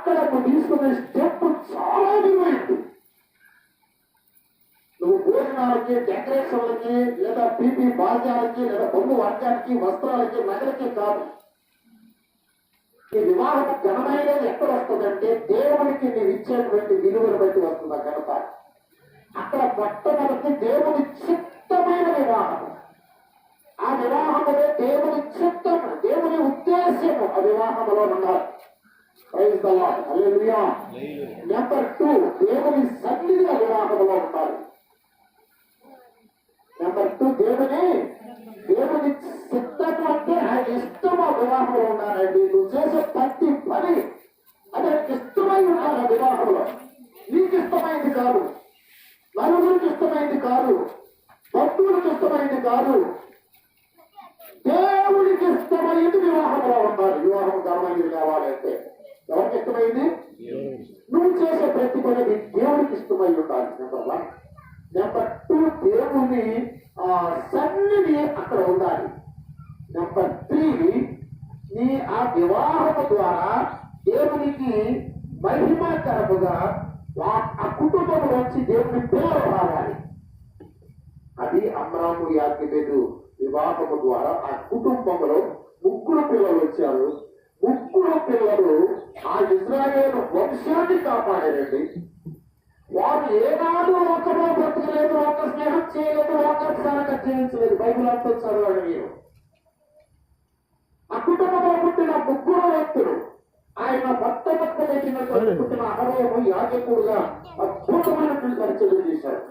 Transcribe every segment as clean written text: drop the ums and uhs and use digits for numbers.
అక్కడ నువ్వు తీసుకునే స్టెప్ చాలా విలువైంది. నువ్వు భోజనాలకి, డెకరేషన్లకి, లేదా పీపీ బాధ్యాలకి, లేదా బొమ్మ వర్గానికి, వస్త్రాలకి, నగలకి కాదు. ఈ వివాహం ఘనమైనది ఎక్కడ వస్తుందంటే దేవునికి నీవు ఇచ్చేటువంటి విలువను బట్టి వస్తుంది ఆ ఘనత. అక్కడ మొట్టమొదటి దేవుని చిత్తమైన వివాహం. ఆ వివాహములో దేవుని చిత్తము, దేవుని ఉద్దేశము ఆ వివాహంలో ఉన్నారు. నెంబర్ 2, దేవుని సన్నిధి ఆ వివాహంలో ఉండాలి. నెంబర్ 2, దేవుని చిత్తము అంటే ఆయన ఇష్టము ఆ వివాహంలో ఉన్నారండి. నువ్వు చేసే ప్రతి పని అది ఇష్టమై ఉన్నారు ఆ వివాహంలో. నీకు ఇష్టమైంది కాదు, నలుగురికి ఇష్టమైంది కాదు, బంధువులకు ఇష్టమైంది కాదు, దేవుడికి ఇష్టమైంది వివాహంలో ఉండాలి. వివాహం ఘనమైనది కావాలంటే ఎవరికి ఇష్టమైంది? నువ్వు చేసే ప్రతి పని దేవుడికి ఇష్టమై ఉండాలి. నెంబర్ 1. నెంబర్ 2, దేవుని సన్నిధి అక్కడ ఉండాలి. నెంబర్ 3, నీ ఆ వివాహము ద్వారా దేవునికి మహిమకరముగా ఆ కుటుంబంలోంచి దేవుని పిల్లలు రావాలి. అది అమ్రాము యాకెబెదు వివాహము ద్వారా ఆ కుటుంబంలో 3 పిల్లలు వచ్చారు. 3 పిల్లలు ఆ ఇజ్రాయేలు వంశాన్ని కాపాడారండి. వారు ఏనాడు ఒకరో బ్రతకలేదు, ఒక స్నేహం చేయలేదు, ఒకసారి జీవించలేదు. బైబిల్ అంతా చదవండి మీరు. ఆ కుటుంబంలో పుట్టిన 3 వ్యక్తులు ఆయన మొట్టమొదటి పుట్టిన అహరోను యాజకుడుగా అద్భుతమైనటువంటి పరిచయం చేశాడు.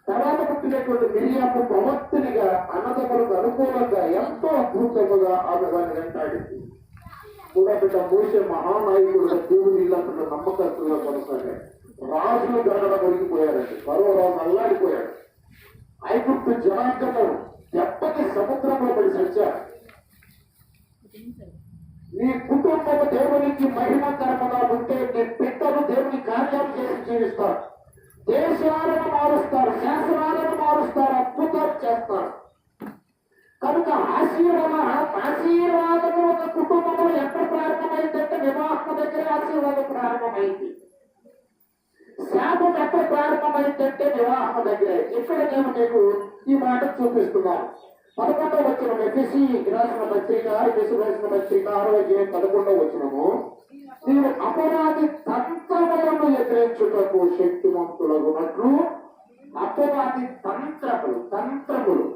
తర్వాత పుట్టినటువంటి మిరియాము ప్రవక్తనిగా అన్నదమ్ములకు అనుకూలంగా ఎంతో అద్భుతముగా ఆమె వారిని వెంటాడింది. కూడా బిడ్డ మోసే మహానాయకుడుగా దేవుని ఇల్లంతా నమ్మకస్తులుగా కొనసాగాడు. రాజులు గడగడ ఒడిగిపోయారండి. మరో రాజు అల్లాడిపోయాడు. ఐగుప్తు జనాంగము ఎప్పటి సముద్రంలో పడి చచ్చారు. నీ కుటుంబము దేవునికి మహిమకరముగా ఉంటే నీ పిల్లలు దేవుని కార్యాలు చేసి జీవిస్తారు. దేశాలను మారుస్తారు, శాసనాలను మారుస్తారు, అద్భుతాలు చేస్తారు. కనుక ఆశీర్వాదము ఒక కుటుంబంలో ఎక్కడ ప్రారంభమైందంటే వివాహం దగ్గర ఆశీర్వాదం ప్రారంభమైంది. శాపం ఎక్కడ ప్రారంభమైందంటే వివాహం దగ్గరే. ఇక్కడ నేను మీకు ఈ మాట చూపిస్తున్నాను. 11వ వచనం ఎఫెసీ రాసిన పత్రిక 6వ వచనము, నీవు అపరాధి తంత్రములను ఎదిరించుటకు శక్తివంతులగునట్లు. అపరాధి తంత్రములు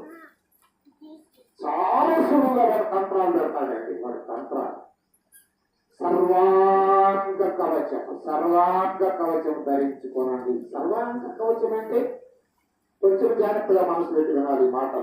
చాలా సులువుగా వాడు తంత్రాలు పెడతాడండి. వాడి తంత్రాలు సర్వాంగ కవచం ధరించుకోనండి. సర్వాంగ కవచం అంటే కొంచెం జాగ్రత్తగా మనసు పెట్టి వినాలి మాట.